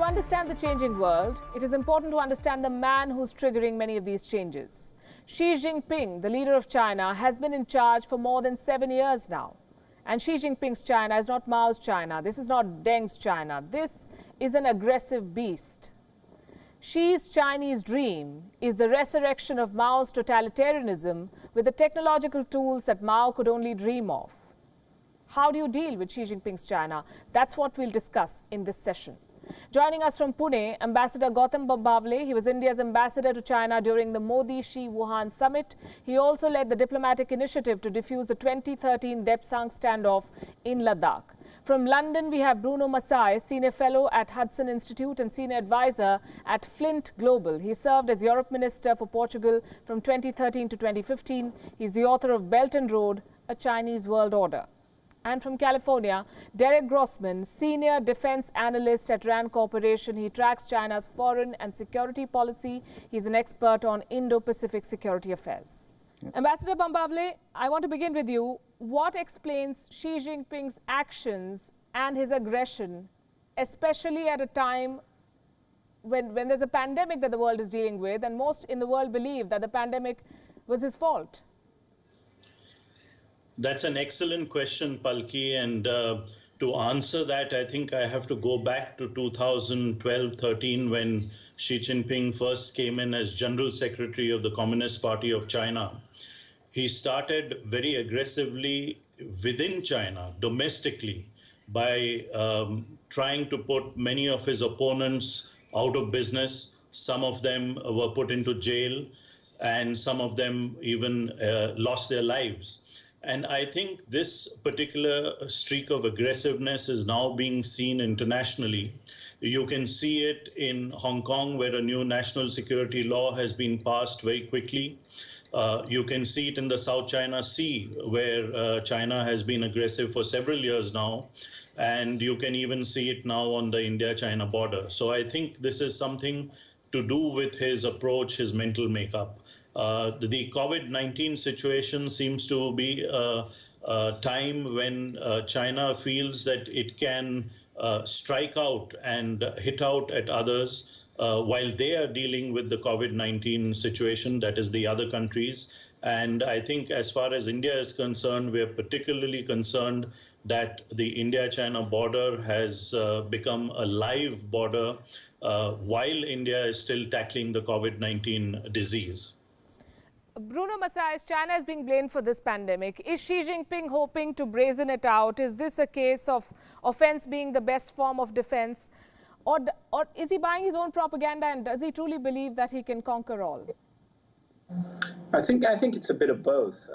understand the changing world, it is important to understand the man who's triggering many of these changes. Xi Jinping, the leader of China, has been in charge for more than 7 years now. And Xi Jinping's China is not Mao's China. This is not Deng's China. This is an aggressive beast. Xi's Chinese dream is the resurrection of Mao's totalitarianism with the technological tools that Mao could only dream of. How do you deal with Xi Jinping's China? That's what we'll discuss in this session. Joining us from Pune, Ambassador Gautam Bambavle. He was India's ambassador to China during the Modi-Xi Wuhan summit. He also led the diplomatic initiative to defuse the 2013 Depsang standoff in Ladakh. From London, we have Bruno Massai, Senior Fellow at Hudson Institute and Senior Advisor at Flint Global. He served as Europe Minister for Portugal from 2013 to 2015. He's the author of Belt and Road, A Chinese World Order. And from California, Derek Grossman, Senior Defense Analyst at RAND Corporation. He tracks China's foreign and security policy. He's an expert on Indo-Pacific security affairs. Ambassador Bambavle, I want to begin with you. What explains Xi Jinping's actions and his aggression, especially at a time when there's a pandemic that the world is dealing with, and most in the world believe that the pandemic was his fault? That's an excellent question, Palki, and to answer that, I think I have to go back to 2012-13 when Xi Jinping first came in as General Secretary of the Communist Party of China. He started very aggressively within China, domestically, by trying to put many of his opponents out of business. Some of them were put into jail, and some of them even lost their lives. And I think this particular streak of aggressiveness is now being seen internationally. You can see it in Hong Kong, where a new national security law has been passed very quickly. You can see it in the South China Sea, where China has been aggressive for several years now. And you can even see it now on the India-China border. So I think this is something to do with his approach, his mental makeup. The COVID-19 situation seems to be a time when China feels that it can strike out and hit out at others while they are dealing with the COVID-19 situation, that is the other countries. And I think as far as India is concerned, we are particularly concerned that the India-China border has become a live border while India is still tackling the COVID-19 disease. Bruno Massai, China is being blamed for this pandemic. Is Xi Jinping hoping to brazen it out? Is this a case of offense being the best form of defense? Or is he buying his own propaganda, and does he truly believe that he can conquer all? I think it's a bit of both.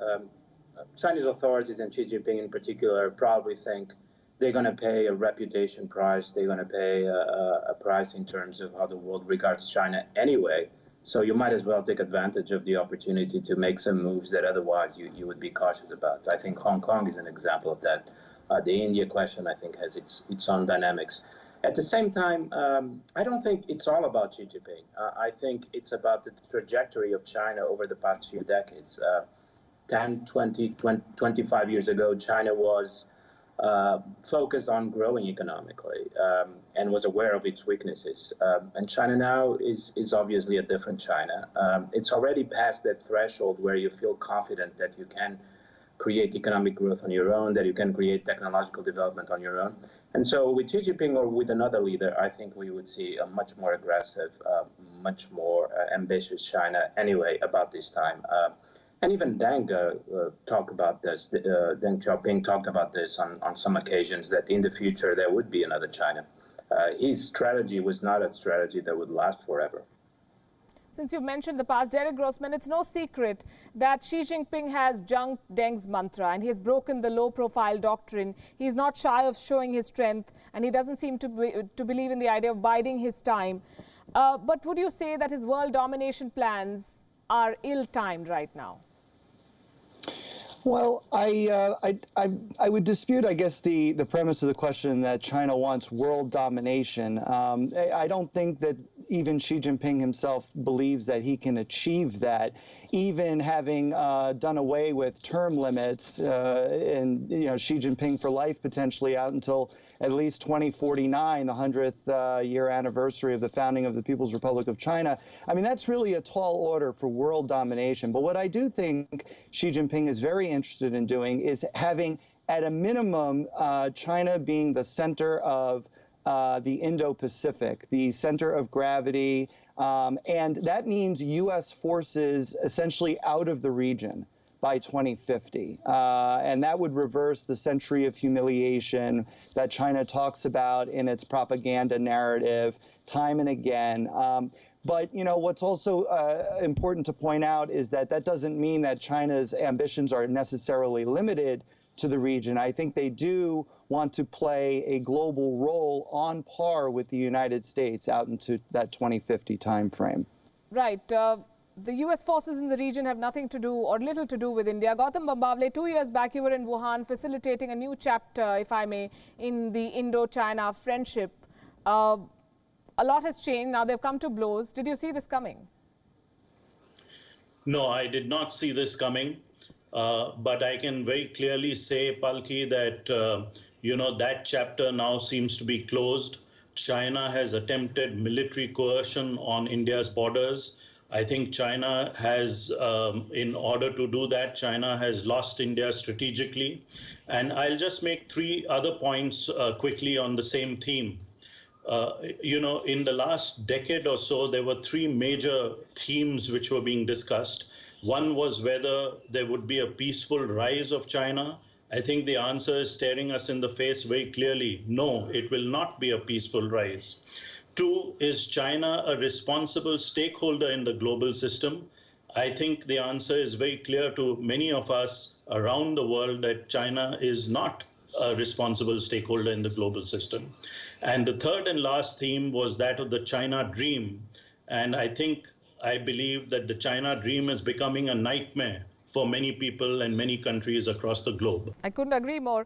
Chinese authorities and Xi Jinping in particular probably think they're going to pay a reputation price. They're going to pay a price in terms of how the world regards China anyway. So you might as well take advantage of the opportunity to make some moves that otherwise you would be cautious about. I think Hong Kong is an example of that. The India question, I think, has its own dynamics. At the same time, I don't think it's all about Xi Jinping. I think it's about the trajectory of China over the past few decades. 10, 20, 25 years ago, China was focused on growing economically and was aware of its weaknesses. And China now is obviously a different China. It's already past that threshold where you feel confident that you can create economic growth on your own, that you can create technological development on your own. And so with Xi Jinping or with another leader, I think we would see a much more aggressive, much more ambitious China anyway about this time. And even Deng talked about this. Deng Xiaoping talked about this on some occasions, that in the future there would be another China. His strategy was not a strategy that would last forever. Since you've mentioned the past, Derek Grossman, it's no secret that Xi Jinping has junked Deng's mantra and he has broken the low-profile doctrine. He's not shy of showing his strength, and he doesn't seem to believe in the idea of biding his time. But would you say that his world domination plans are ill-timed right now? Well, I would dispute, I guess, the premise of the question that China wants world domination. I don't think that even Xi Jinping himself believes that he can achieve that, even having done away with term limits and Xi Jinping for life potentially out until at least 2049, the 100th year anniversary of the founding of the People's Republic of China. I mean, that's really a tall order for world domination. But what I do think Xi Jinping is very interested in doing is having, at a minimum, China being the center of the Indo-Pacific, the center of gravity, and that means U.S. forces essentially out of the region by 2050. And that would reverse the century of humiliation that China talks about in its propaganda narrative time and again. But, you know, what's also important to point out is that that doesn't mean that China's ambitions are necessarily limited to the region. I think they do want to play a global role on par with the United States out into that 2050 timeframe. Right. The U.S. forces in the region have nothing to do or little to do with India. Gautam Bambavle, 2 years back you were in Wuhan facilitating a new chapter, if I may, in the Indo-China friendship. A lot has changed. Now they've come to blows. Did you see this coming? No, I did not see this coming. But I can very clearly say, Palki, that, you know, that chapter now seems to be closed. China has attempted military coercion on India's borders. I think China has, in order to do that, China has lost India strategically. And I'll just make three other points quickly on the same theme. You know, in the last decade or so, there were three major themes which were being discussed. One was whether there would be a peaceful rise of China. I think the answer is staring us in the face very clearly. No, it will not be a peaceful rise. Two, is China a responsible stakeholder in the global system? I think the answer is very clear to many of us around the world that China is not a responsible stakeholder in the global system. And the third and last theme was that of the China dream. And I believe that the China dream is becoming a nightmare for many people and many countries across the globe. I couldn't agree more.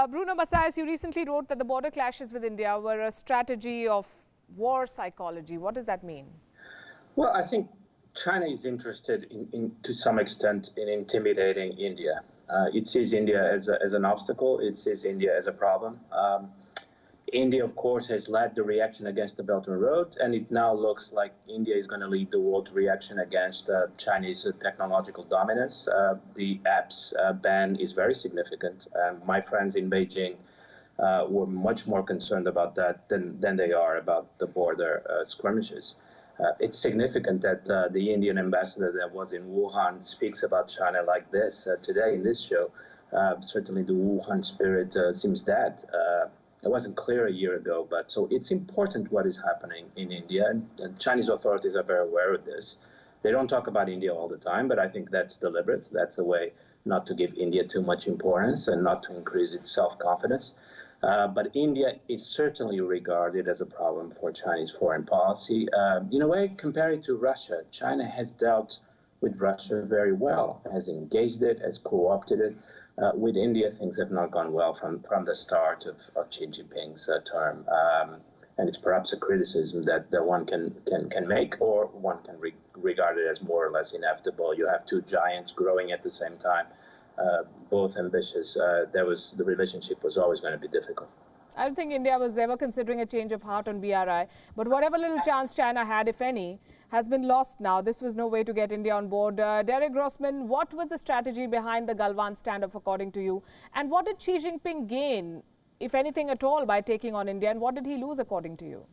Bruno Massais, you recently wrote that the border clashes with India were a strategy of war psychology. What does that mean? Well, I think China is interested to some extent in intimidating India. It sees India as an obstacle. It sees India as a problem. India, of course, has led the reaction against the Belt and Road, and it now looks like India is going to lead the world's reaction against Chinese technological dominance. The apps ban is very significant. My friends in Beijing were much more concerned about that than they are about the border skirmishes. It's significant that the Indian ambassador that was in Wuhan speaks about China like this today in this show. Certainly the Wuhan spirit seems dead. It wasn't clear a year ago, but so it's important what is happening in India, and Chinese authorities are very aware of this. They don't talk about India all the time, but I think that's deliberate. That's a way not to give India too much importance and not to increase its self-confidence. But India is certainly regarded as a problem for Chinese foreign policy. In a way, compared to Russia, China has dealt with Russia very well, has engaged it, has co-opted it. With India, things have not gone well from the start of Xi Jinping's term. And it's perhaps a criticism that one can make, or one can regard it as more or less inevitable. You have two giants growing at the same time, both ambitious. The relationship was always going to be difficult. I don't think India was ever considering a change of heart on BRI, but whatever little chance China had, if any, has been lost now. This was no way to get India on board. Derek Grossman, what was the strategy behind the Galwan standoff, according to you? And what did Xi Jinping gain, if anything at all, by taking on India? And what did he lose, according to you?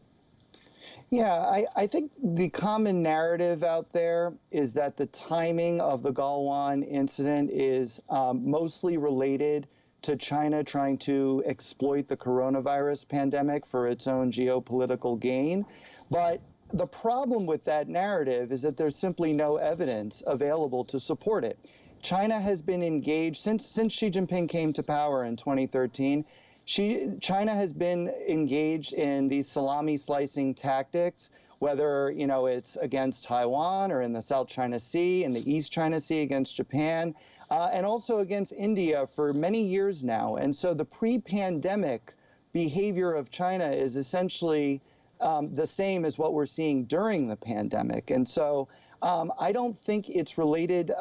Yeah, I think the common narrative out there is that the timing of the Galwan incident is mostly related to China trying to exploit the coronavirus pandemic for its own geopolitical gain. But the problem with that narrative is that there's simply no evidence available to support it. China has been engaged since Xi Jinping came to power in 2013. China has been engaged in these salami slicing tactics, whether it's against Taiwan or in the South China Sea, in the East China Sea against Japan, and also against India for many years now. And so the pre-pandemic behavior of China is essentially the same as what we're seeing during the pandemic. And so I don't think it's related.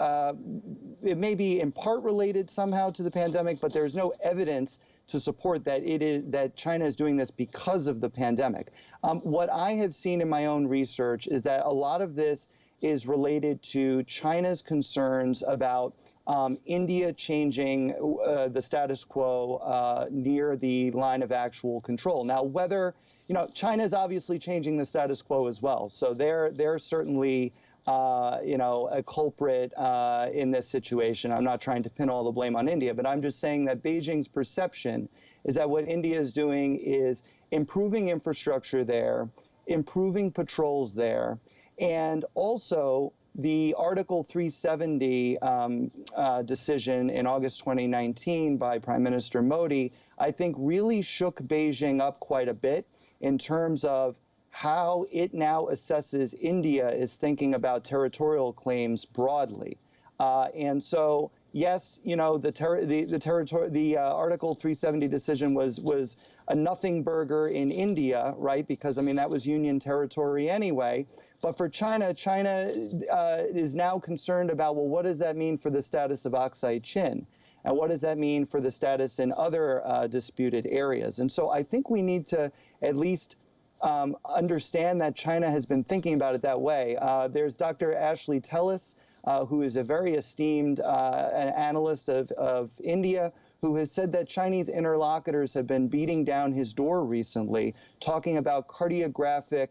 It may be in part related somehow to the pandemic, but there's no evidence to support that that China is doing this because of the pandemic. What I have seen in my own research is that a lot of this is related to China's concerns about India changing the status quo near the line of actual control. Now, whether, China is obviously changing the status quo as well. So they're certainly, a culprit in this situation. I'm not trying to pin all the blame on India, but I'm just saying that Beijing's perception is that what India is doing is improving infrastructure there, improving patrols there, and also the Article 370 decision in August 2019 by Prime Minister Modi, I think really shook Beijing up quite a bit in terms of how it now assesses India is thinking about territorial claims broadly. And so, yes, the Article 370 decision was a nothing burger in India, right? Because, that was Union territory anyway. But for China, China is now concerned about, well, what does that mean for the status of Aksai Chin? And what does that mean for the status in other disputed areas? And so I think we need to at least understand that China has been thinking about it that way. There's Dr. Ashley Tellis, who is a very esteemed analyst of India, who has said that Chinese interlocutors have been beating down his door recently, talking about cartographic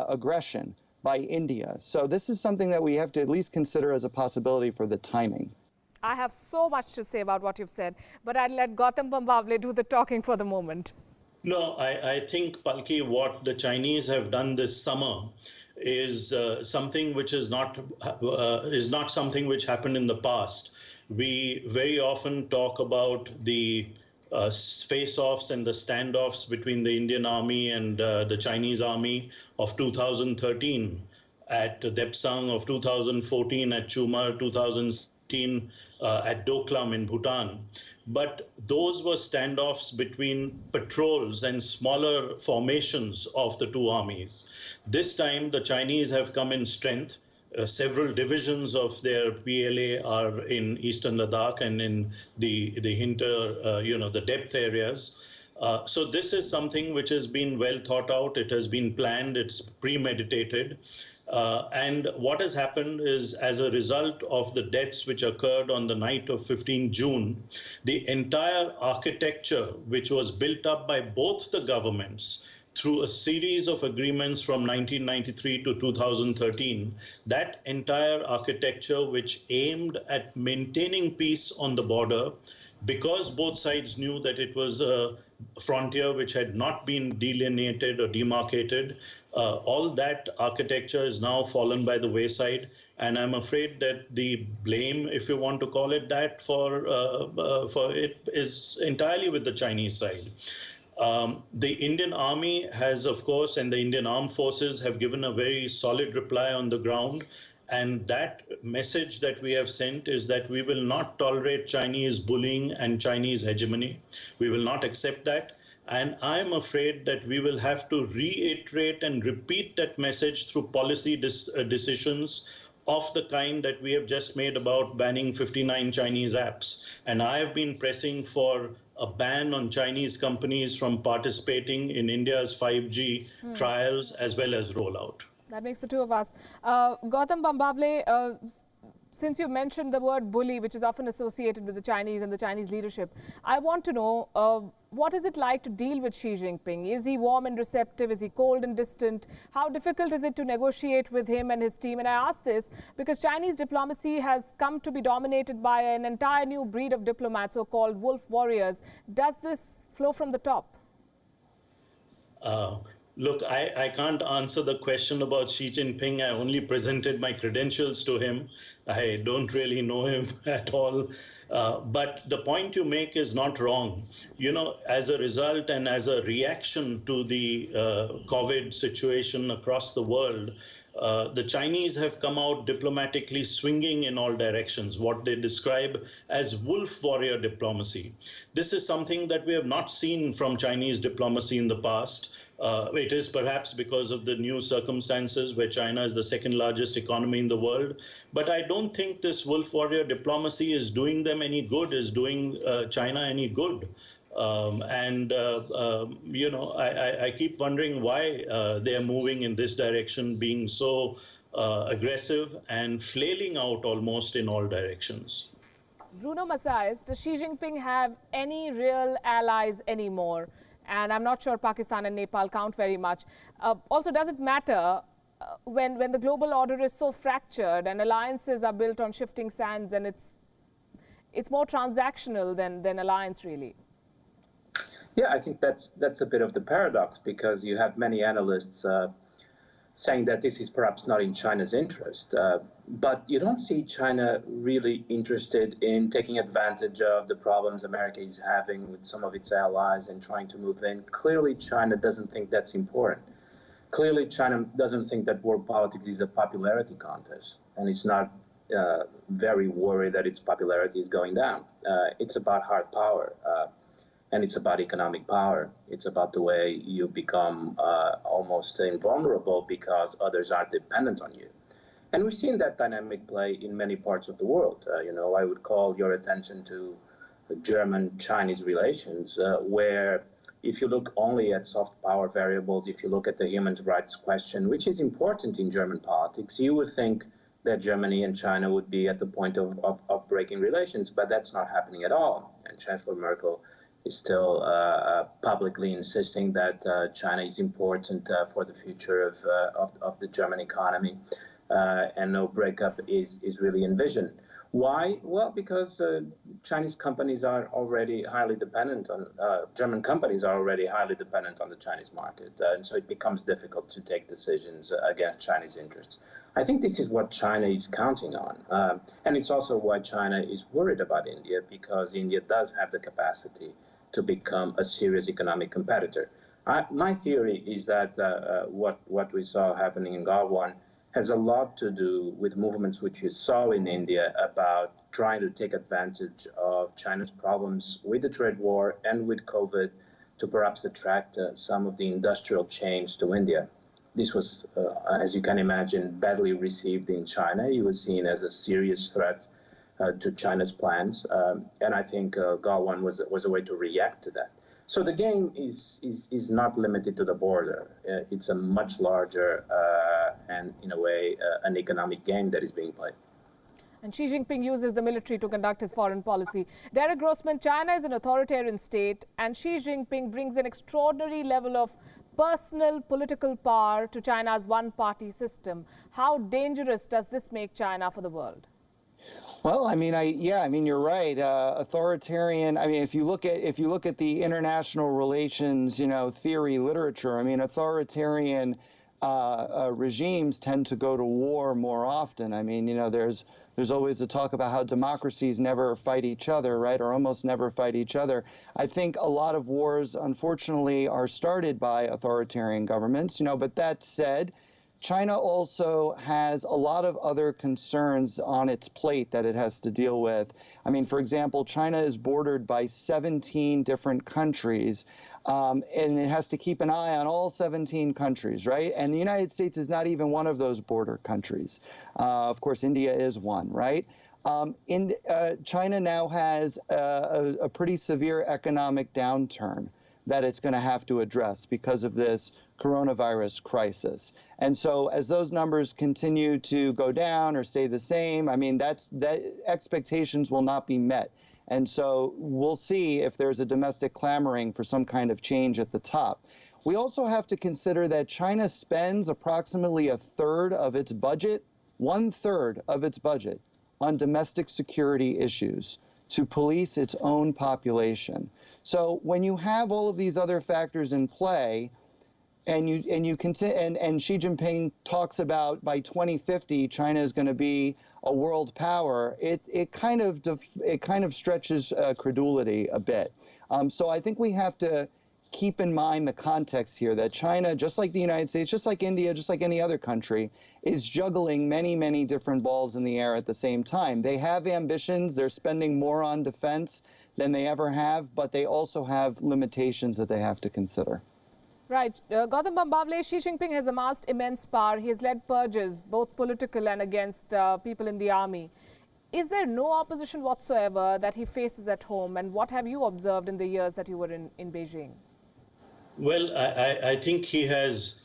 aggression by India. So this is something that we have to at least consider as a possibility for the timing. I have so much to say about what you've said, but I'll let Gautam Bambavle do the talking for the moment. No, I think, Palki, what the Chinese have done this summer is something which is not something which happened in the past. We very often talk about the face-offs and the standoffs between the Indian Army and the Chinese Army of 2013 at Depsang, of 2014 at Chumar, 2016 at Doklam in Bhutan. But those were standoffs between patrols and smaller formations of the two armies. This time, the Chinese have come in strength. Several divisions of their PLA are in eastern Ladakh and in the the depth areas. So this is something which has been well thought out. It has been planned. It's premeditated. And what has happened is, as a result of the deaths which occurred on the night of 15 June, the entire architecture which was built up by both the governments through a series of agreements from 1993 to 2013, that entire architecture which aimed at maintaining peace on the border, because both sides knew that it was a frontier which had not been delineated or demarcated, all that architecture is now fallen by the wayside. And I'm afraid that the blame, if you want to call it that, for it is entirely with the Chinese side. The Indian Army has, of course, and the Indian Armed Forces have given a very solid reply on the ground. And that message that we have sent is that we will not tolerate Chinese bullying and Chinese hegemony. We will not accept that. And I'm afraid that we will have to reiterate and repeat that message through policy decisions of the kind that we have just made about banning 59 Chinese apps. And I have been pressing for a ban on Chinese companies from participating in India's 5G trials as well as rollout. That makes the two of us. Gautam Bambavle, since you mentioned the word bully, which is often associated with the Chinese and the Chinese leadership, I want to know, what is it like to deal with Xi Jinping? Is he warm and receptive? Is he cold and distant? How difficult is it to negotiate with him and his team? And I ask this because Chinese diplomacy has come to be dominated by an entire new breed of diplomats who are called wolf warriors. Does this flow from the top? Look, I can't answer the question about Xi Jinping. I only presented my credentials to him. I don't really know him at all. But the point you make is not wrong. You know, as a result and as a reaction to the COVID situation across the world, the Chinese have come out diplomatically swinging in all directions, what they describe as wolf warrior diplomacy. This is something that we have not seen from Chinese diplomacy in the past. It is perhaps because of the new circumstances where China is the second largest economy in the world. But I don't think this wolf warrior diplomacy is doing them any good, is doing China any good. I keep wondering why they are moving in this direction, being so aggressive and flailing out almost in all directions. Bruno Macias, does Xi Jinping have any real allies anymore? And I'm not sure Pakistan and Nepal count very much. Also, does it matter when the global order is so fractured and alliances are built on shifting sands, and it's more transactional than alliance, really? Yeah, I think that's a bit of the paradox, because you have many analysts saying that this is perhaps not in China's interest. But you don't see China really interested in taking advantage of the problems America is having with some of its allies and trying to move in. Clearly, China doesn't think that's important. Clearly, China doesn't think that world politics is a popularity contest, and it's not very worried that its popularity is going down. It's about hard power. And it's about economic power. It's about the way you become almost invulnerable because others are dependent on you. And we've seen that dynamic play in many parts of the world. I would call your attention to German-Chinese relations, where if you look only at soft power variables, if you look at the human rights question, which is important in German politics, you would think that Germany and China would be at the point of breaking relations, but that's not happening at all. And Chancellor Merkel is still publicly insisting that China is important for the future of the German economy, and no breakup is really envisioned. Why? Well, because Chinese companies are already highly dependent on, German companies are already highly dependent on the Chinese market, and so it becomes difficult to take decisions against Chinese interests. I think this is what China is counting on, and it's also why China is worried about India, because India does have the capacity to become a serious economic competitor. My theory is that what we saw happening in Galwan has a lot to do with movements which you saw in India about trying to take advantage of China's problems with the trade war and with COVID to perhaps attract some of the industrial chains to India. This was, as you can imagine, badly received in China. It was seen as a serious threat to China's plans, and I think Galwan was a way to react to that. So the game is not limited to the border. It's a much larger and, in a way, an economic game that is being played. And Xi Jinping uses the military to conduct his foreign policy. Derek Grossman, China is an authoritarian state, and Xi Jinping brings an extraordinary level of personal political power to China's one-party system. How dangerous does this make China for the world? Well, I mean, you're right. Authoritarian. I mean, if you look at the international relations, theory literature, I mean, authoritarian regimes tend to go to war more often. I mean, there's always a talk about how democracies never fight each other, right, or almost never fight each other. I think a lot of wars, unfortunately, are started by authoritarian governments. But that said, China also has a lot of other concerns on its plate that it has to deal with. I mean, for example, China is bordered by 17 different countries, and it has to keep an eye on all 17 countries, right? And the United States is not even one of those border countries. Of course, India is one, right? China now has a pretty severe economic downturn that it's going to have to address because of this coronavirus crisis. And so as those numbers continue to go down or stay the same, I mean, that expectations will not be met. And so we'll see if there's a domestic clamoring for some kind of change at the top. We also have to consider that China spends approximately a third of its budget, 1/3 of its budget, on domestic security issues to police its own population. So when you have all of these other factors in play, and Xi Jinping talks about by 2050 China is going to be a world power, it kind of stretches credulity a bit. So I think we have to keep in mind the context here that China, just like the United States, just like India, just like any other country, is juggling many, many different balls in the air at the same time. They have ambitions. They're spending more on defense than they ever have, but they also have limitations that they have to consider. Right. Gautam Bambavle, Xi Jinping has amassed immense power. He has led purges, both political and against people in the army. Is there no opposition whatsoever that he faces at home? And what have you observed in the years that you were in Beijing? Well, I think he has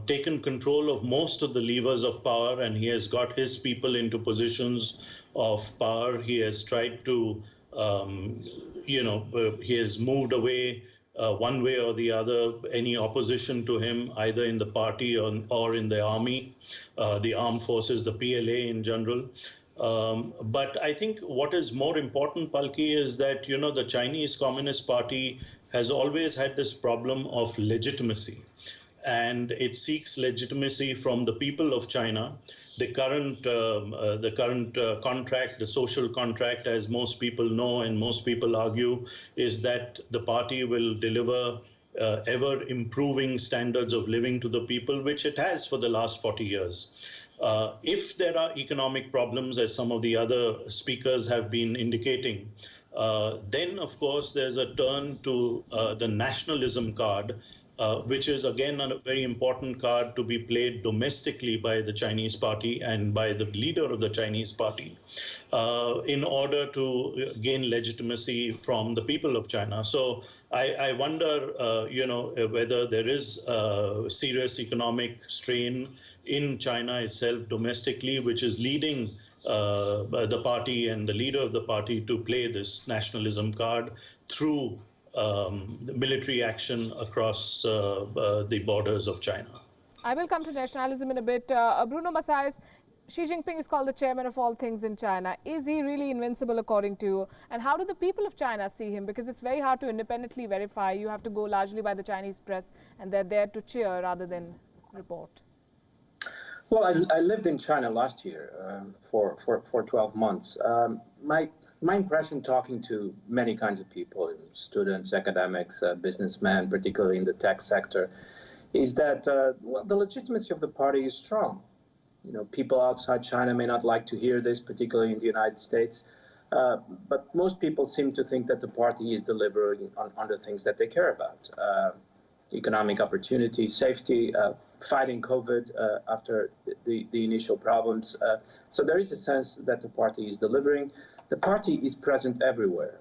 taken control of most of the levers of power, and he has got his people into positions of power. He has tried to, he has moved away one way or the other any opposition to him, either in the party or in the army, the armed forces, the PLA in general. But I think what is more important, Palki, is that, the Chinese Communist Party has always had this problem of legitimacy, and it seeks legitimacy from the people of China. The current contract, the social contract, as most people know and most people argue, is that the party will deliver ever improving standards of living to the people, which it has for the last 40 years. If there are economic problems, as some of the other speakers have been indicating, then, of course, there's a turn to the nationalism card, which is, again, a very important card to be played domestically by the Chinese party and by the leader of the Chinese party in order to gain legitimacy from the people of China. So I wonder, whether there is a serious economic strain in China itself domestically, which is leading the party and the leader of the party to play this nationalism card through military action across the borders of China. I will come to nationalism in a bit. Bruno Massais, Xi Jinping is called the chairman of all things in China. Is he really invincible according to you? And how do the people of China see him? Because it's very hard to independently verify. You have to go largely by the Chinese press, and they're there to cheer rather than report. Well, I lived in China last year for 12 months. My impression, talking to many kinds of people, students, academics, businessmen, particularly in the tech sector, is that the legitimacy of the party is strong. People outside China may not like to hear this, particularly in the United States, but most people seem to think that the party is delivering on the things that they care about. Economic opportunity, safety, fighting COVID after the initial problems. So there is a sense that the party is delivering. The party is present everywhere.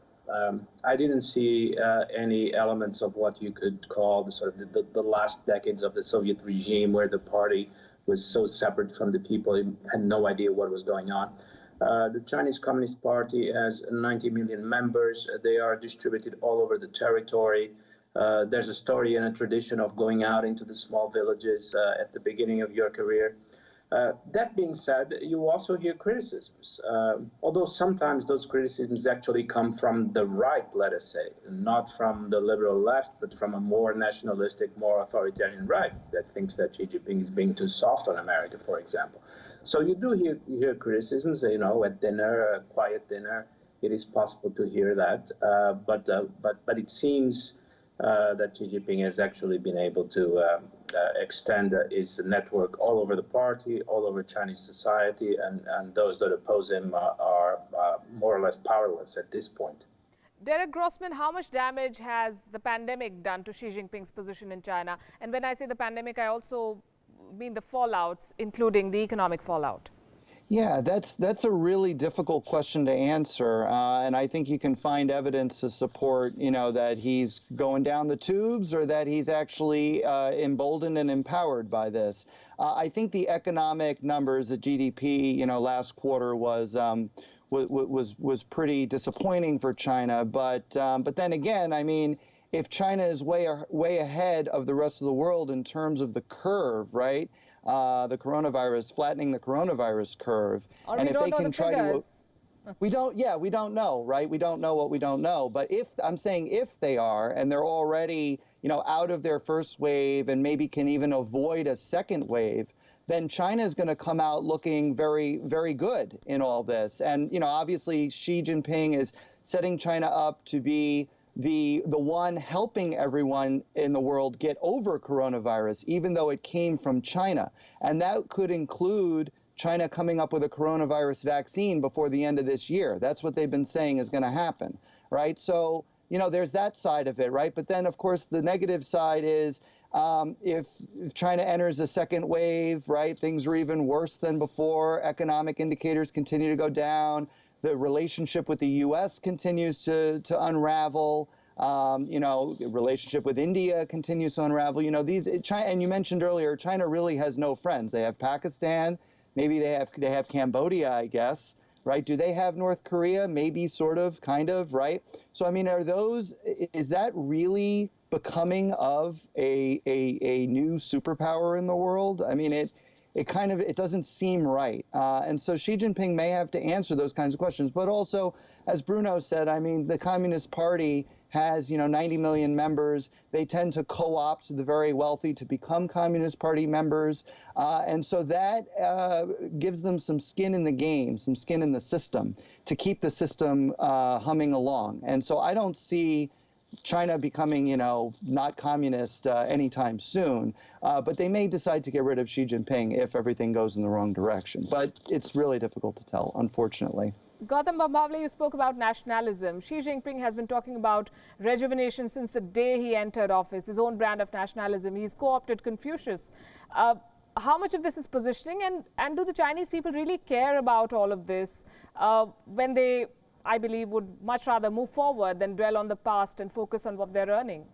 I didn't see any elements of what you could call the last decades of the Soviet regime, where the party was so separate from the people, it had no idea what was going on. The Chinese Communist Party has 90 million members. They are distributed all over the territory. There's a story and a tradition of going out into the small villages at the beginning of your career. That being said, you also hear criticisms, although sometimes those criticisms actually come from the right, let us say, not from the liberal left, but from a more nationalistic, more authoritarian right that thinks that Xi Jinping is being too soft on America, for example. So you do hear criticisms, at dinner, a quiet dinner, it is possible to hear that, but it seems that Xi Jinping has actually been able to extend his network all over the party, all over Chinese society, and those that oppose him are more or less powerless at this point. Derek Grossman, how much damage has the pandemic done to Xi Jinping's position in China? And when I say the pandemic, I also mean the fallouts, including the economic fallout. Yeah, that's a really difficult question to answer, and I think you can find evidence to support, that he's going down the tubes or that he's actually emboldened and empowered by this. I think the economic numbers, the GDP, last quarter was pretty disappointing for China. But then again, I mean, if China is way ahead of the rest of the world in terms of the curve, right? The coronavirus, flattening the coronavirus curve. Or and if they can try to, we don't know, right? We don't know what we don't know. But if they are, and they're already, out of their first wave and maybe can even avoid a second wave, then China is going to come out looking very, very good in all this. And, obviously Xi Jinping is setting China up to be the one helping everyone in the world get over coronavirus, even though it came from China. And that could include China coming up with a coronavirus vaccine before the end of this year. That's what they've been saying is going to happen, right? So, there's that side of it, right? But then, of course, the negative side is, If China enters a second wave, right, things are even worse than before. Economic indicators continue to go down. The relationship with the U.S. continues to unravel. Relationship with India continues to unravel. China, and you mentioned earlier, China really has no friends. They have Pakistan, maybe they have Cambodia, I guess, right? Do they have North Korea? Maybe, sort of, kind of, right? So, I mean, is that really becoming of a new superpower in the world? I mean, it doesn't seem right. And so Xi Jinping may have to answer those kinds of questions. But also, as Bruno said, I mean, the Communist Party has 90 million members. They tend to co-opt the very wealthy to become Communist Party members. And so that gives them some skin in the game, some skin in the system to keep the system humming along. And so I don't see China becoming, not communist anytime soon. But they may decide to get rid of Xi Jinping if everything goes in the wrong direction. But it's really difficult to tell, unfortunately. Gautam Bambawale, you spoke about nationalism. Xi Jinping has been talking about rejuvenation since the day he entered office, his own brand of nationalism. He's co-opted Confucius. How much of this is positioning, and do the Chinese people really care about all of this when they, I believe, would much rather move forward than dwell on the past and focus on what they're earning?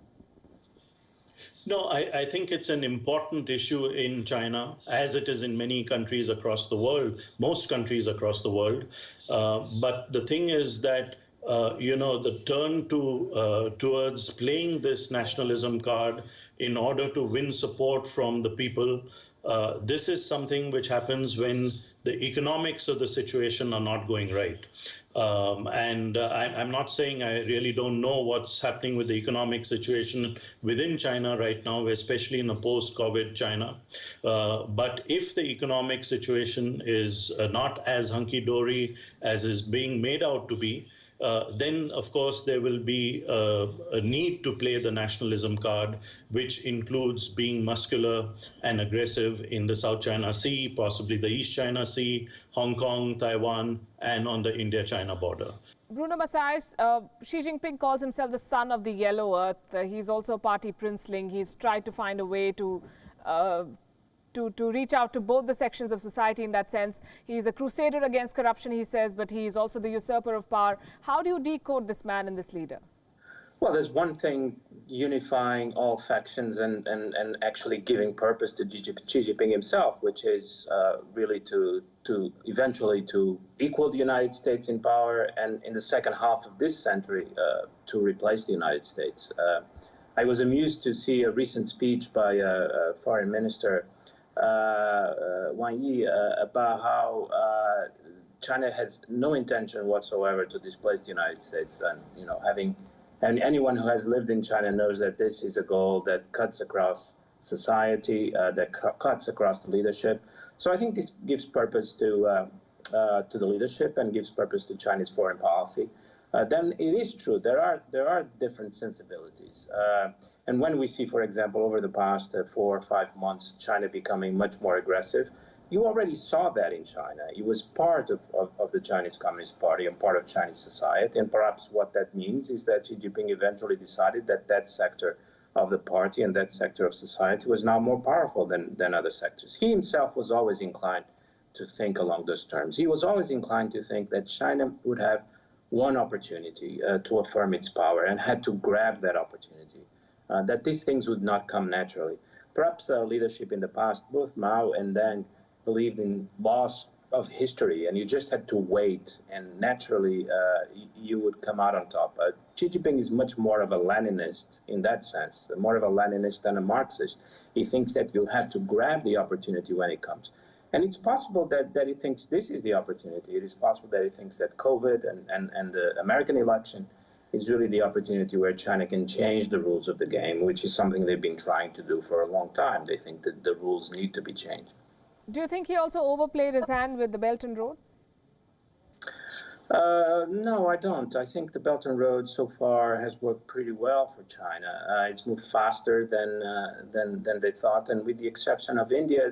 No, I think it's an important issue in China, as it is in many countries across the world, most countries across the world. But the thing is that, the turn towards playing this nationalism card in order to win support from the people, this is something which happens when the economics of the situation are not going right. I'm not saying I really don't know what's happening with the economic situation within China right now, especially in a post-COVID China. But if the economic situation is not as hunky-dory as is being made out to be, then, of course, there will be a need to play the nationalism card, which includes being muscular and aggressive in the South China Sea, possibly the East China Sea, Hong Kong, Taiwan, and on the India-China border. Bruno Massais, Xi Jinping calls himself the son of the Yellow Earth. He's also a party princeling. He's tried to find a way to reach out to both the sections of society in that sense. He's a crusader against corruption, he says, but he's also the usurper of power. How do you decode this man and this leader? Well, there's one thing unifying all factions and actually giving purpose to Xi Jinping himself, which is really to eventually to equal the United States in power, and in the second half of this century to replace the United States. I was amused to see a recent speech by Foreign Minister Wang Yi about how China has no intention whatsoever to displace the United States, and anyone who has lived in China knows that this is a goal that cuts across society, that cuts across the leadership. So I think this gives purpose to the leadership and gives purpose to Chinese foreign policy. Then it is true there are different sensibilities, and when we see, for example, over the past 4 or 5 months, China becoming much more aggressive, you already saw that in China. It was part of the Chinese Communist Party and part of Chinese society, and perhaps what that means is that Xi Jinping eventually decided that that sector of the party and that sector of society was now more powerful than other sectors. He himself was always inclined to think along those terms. He was always inclined to think that China would have one opportunity to affirm its power and had to grab that opportunity, that these things would not come naturally. Perhaps leadership in the past, both Mao and Deng, believed in laws of history, and you just had to wait, and naturally you would come out on top. Xi Jinping is much more of a Leninist in that sense, more of a Leninist than a Marxist. He thinks that you have to grab the opportunity when it comes. And it's possible that he thinks this is the opportunity. It is possible that he thinks that COVID and the American election is really the opportunity where China can change the rules of the game, which is something they've been trying to do for a long time. They think that the rules need to be changed. Do you think he also overplayed his hand with the Belt and Road? No, I don't. I think the Belt and Road so far has worked pretty well for China. It's moved faster than they thought, and with the exception of India,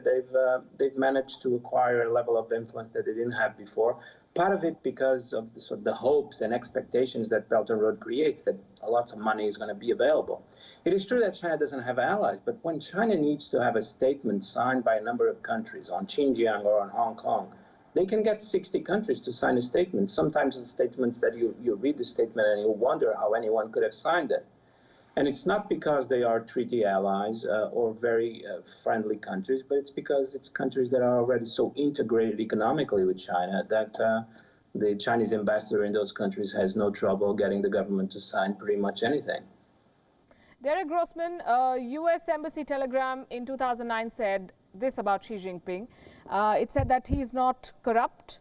they've managed to acquire a level of influence that they didn't have before. Part of it because of the sort of the hopes and expectations that Belt and Road creates, that lots of money is going to be available. It is true that China doesn't have allies, but when China needs to have a statement signed by a number of countries on Xinjiang or on Hong Kong, they can get 60 countries to sign a statement. Sometimes it's statements that you read the statement and you wonder how anyone could have signed it. And it's not because they are treaty allies or very friendly countries, but it's because it's countries that are already so integrated economically with China that the Chinese ambassador in those countries has no trouble getting the government to sign pretty much anything. Derek Grossman, a U.S. Embassy telegram in 2009 said this about Xi Jinping. It said that he's not corrupt,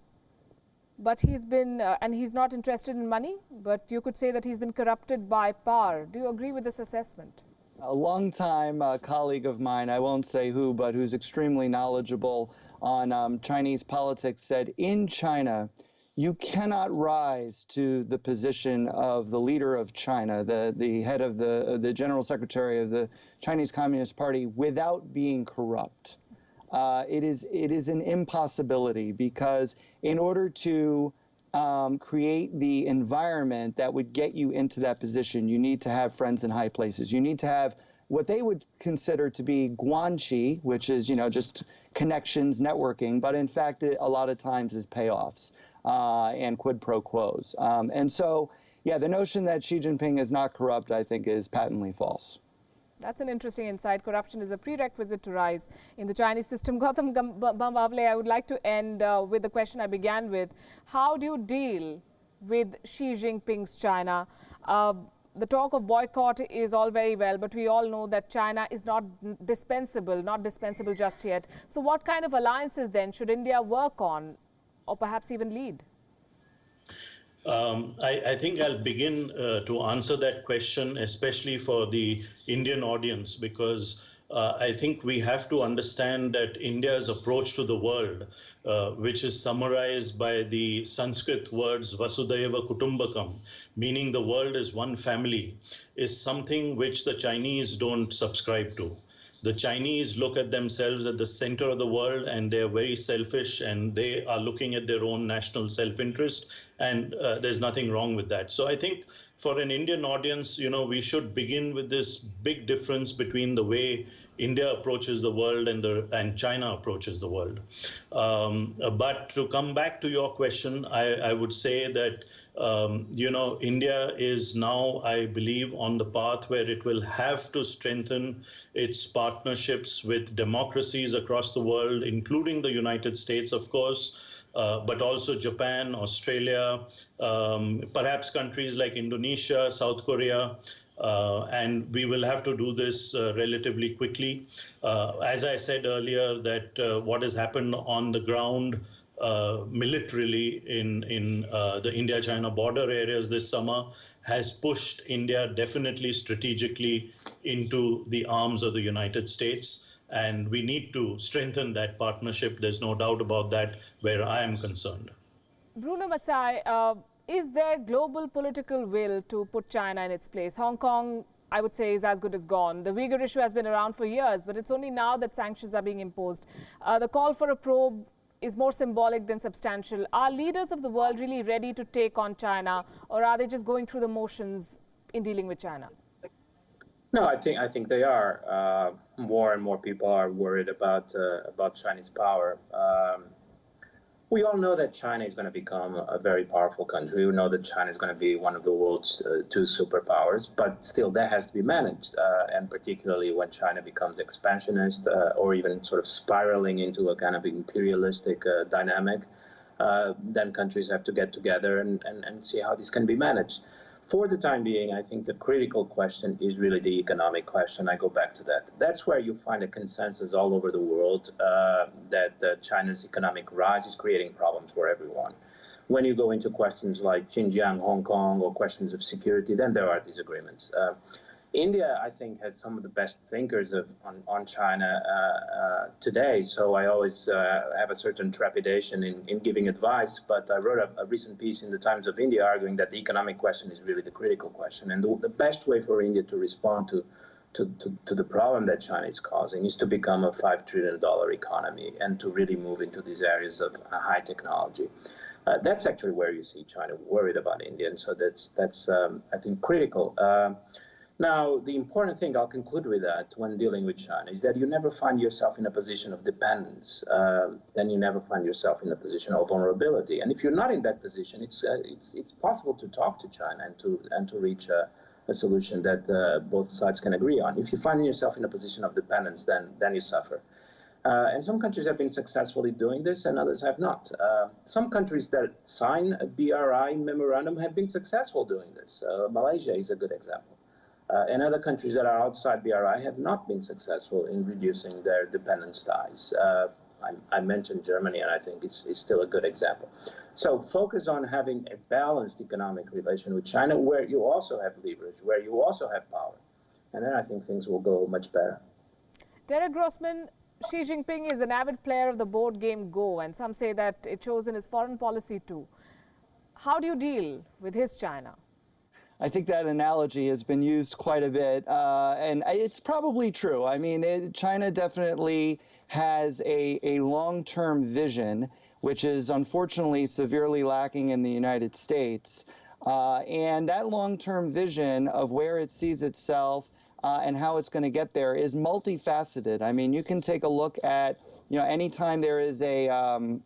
but he's been, and he's not interested in money, but you could say that he's been corrupted by power. Do you agree with this assessment? A longtime colleague of mine, I won't say who, but who's extremely knowledgeable on Chinese politics, said in China, you cannot rise to the position of the leader of China, the head of the general secretary of the Chinese Communist Party, without being corrupt. It is an impossibility, because in order to create the environment that would get you into that position, you need to have friends in high places. You need to have what they would consider to be guanxi, which is, just connections, networking, but in fact, a lot of times is payoffs and quid pro quos. And so, yeah, the notion that Xi Jinping is not corrupt, I think, is patently false. That's an interesting insight. Corruption is a prerequisite to rise in the Chinese system. Gautam Bambavle, I would like to end with the question I began with. How do you deal with Xi Jinping's China? The talk of boycott is all very well, but we all know that China is not dispensable just yet. So what kind of alliances then should India work on, or perhaps even lead? I think I'll begin to answer that question, especially for the Indian audience, because I think we have to understand that India's approach to the world, which is summarized by the Sanskrit words Vasudhaiva Kutumbakam, meaning the world is one family, is something which the Chinese don't subscribe to. The Chinese look at themselves at the center of the world, and they're very selfish, and they are looking at their own national self-interest, and there's nothing wrong with that. So I think for an Indian audience, we should begin with this big difference between the way India approaches the world and China approaches the world. But to come back to your question, I would say that India is now, I believe, on the path where it will have to strengthen its partnerships with democracies across the world, including the United States, of course, but also Japan, Australia, perhaps countries like Indonesia, South Korea, and we will have to do this relatively quickly. As I said earlier, that what has happened on the ground militarily in the India-China border areas this summer has pushed India definitely strategically into the arms of the United States. And we need to strengthen that partnership. There's no doubt about that, where I am concerned. Bruno Massai, is there global political will to put China in its place? Hong Kong, I would say, is as good as gone. The Uyghur issue has been around for years, but it's only now that sanctions are being imposed. The call for a probe is more symbolic than substantial. Are leaders of the world really ready to take on China, or are they just going through the motions in dealing with China? No, I think they are. More and more people are worried about Chinese power. We all know that China is going to become a very powerful country. We know that China is going to be one of the world's two superpowers, but still that has to be managed. And particularly when China becomes expansionist or even sort of spiraling into a kind of imperialistic dynamic, then countries have to get together and see how this can be managed. For the time being, I think the critical question is really the economic question. I go back to that. That's where you find a consensus all over the world that China's economic rise is creating problems for everyone. When you go into questions like Xinjiang, Hong Kong, or questions of security, then there are disagreements. India, I think, has some of the best thinkers on China today. So I always have a certain trepidation in giving advice. But I wrote a recent piece in the Times of India arguing that the economic question is really the critical question. And the best way for India to respond to the problem that China is causing is to become a $5 trillion economy and to really move into these areas of high technology. That's actually where you see China worried about India. And so that's I think, critical. Now, the important thing, I'll conclude with that when dealing with China, is that you never find yourself in a position of dependence. Then you never find yourself in a position of vulnerability. And if you're not in that position, it's possible to talk to China and to reach a solution that both sides can agree on. If you find yourself in a position of dependence, then you suffer. And some countries have been successfully doing this and others have not. Some countries that sign a BRI memorandum have been successful doing this. Malaysia is a good example. And other countries that are outside BRI have not been successful in reducing their dependence ties. I mentioned Germany, and I think it's still a good example. So focus on having a balanced economic relation with China where you also have leverage, where you also have power. And then I think things will go much better. Derek Grossman, Xi Jinping is an avid player of the board game Go, and some say that it shows in his foreign policy too. How do you deal with his China? I think that analogy has been used quite a bit, and it's probably true. I mean, China definitely has a long-term vision, which is unfortunately severely lacking in the United States. And that long-term vision of where it sees itself and how it's going to get there is multifaceted. I mean, you can take a look at, anytime there is a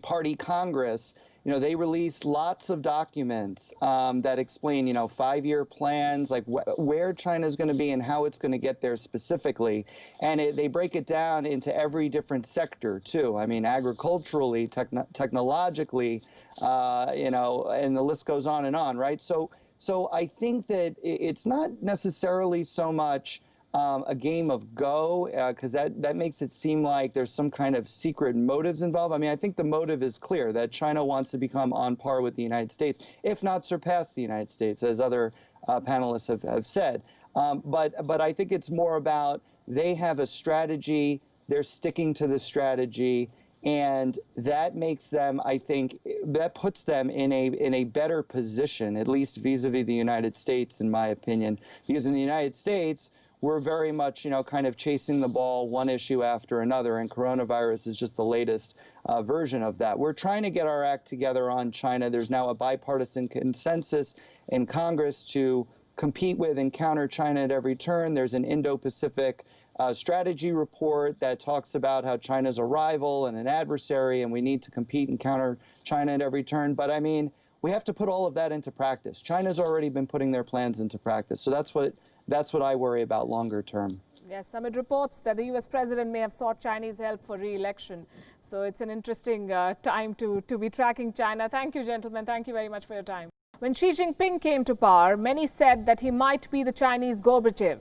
party congress, they release lots of documents that explain, 5-year plans, like where China is going to be and how it's going to get there specifically. And they break it down into every different sector, too. I mean, agriculturally, technologically, and the list goes on and on, right? So I think that it's not necessarily so much a game of Go, because that makes it seem like there's some kind of secret motives involved. I mean, I think the motive is clear, that China wants to become on par with the United States, if not surpass the United States, as other panelists have said. But I think it's more about they have a strategy, they're sticking to the strategy, and that makes them, I think, that puts them in a better position, at least vis-a-vis the United States, in my opinion. Because in the United States, we're very much, kind of chasing the ball one issue after another, and coronavirus is just the latest version of that. We're trying to get our act together on China. There's now a bipartisan consensus in Congress to compete with and counter China at every turn. There's an Indo-Pacific strategy report that talks about how China's a rival and an adversary, and we need to compete and counter China at every turn. But I mean, we have to put all of that into practice. China's already been putting their plans into practice. So that's what I worry about longer term. Yes, Summit reports that the U.S. president may have sought Chinese help for re-election. So it's an interesting time to be tracking China. Thank you, gentlemen. Thank you very much for your time. When Xi Jinping came to power, many said that he might be the Chinese Gorbachev,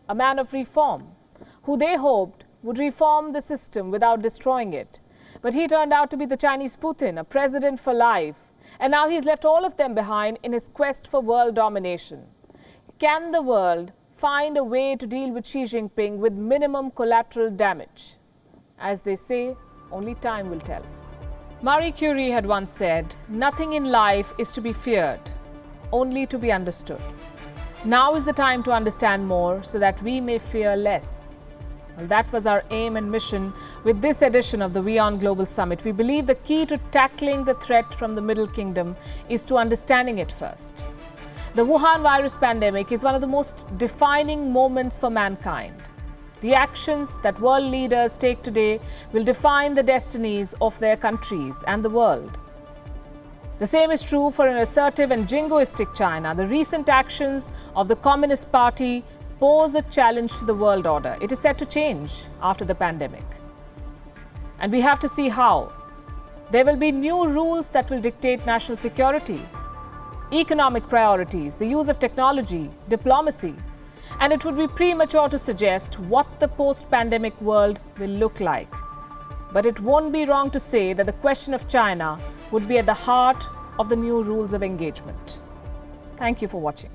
a man of reform, who they hoped would reform the system without destroying it. But he turned out to be the Chinese Putin, a president for life. And now he's left all of them behind in his quest for world domination. Can the world find a way to deal with Xi Jinping with minimum collateral damage? As they say, only time will tell. Marie Curie had once said, "Nothing in life is to be feared, only to be understood." Now is the time to understand more so that we may fear less. Well, that was our aim and mission with this edition of the WION Global Summit. We believe the key to tackling the threat from the Middle Kingdom is to understanding it first. The Wuhan virus pandemic is one of the most defining moments for mankind. The actions that world leaders take today will define the destinies of their countries and the world. The same is true for an assertive and jingoistic China. The recent actions of the Communist Party pose a challenge to the world order. It is set to change after the pandemic. And we have to see how. There will be new rules that will dictate national security, economic priorities, the use of technology, diplomacy, and it would be premature to suggest what the post-pandemic world will look like. But it won't be wrong to say that the question of China would be at the heart of the new rules of engagement. Thank you for watching.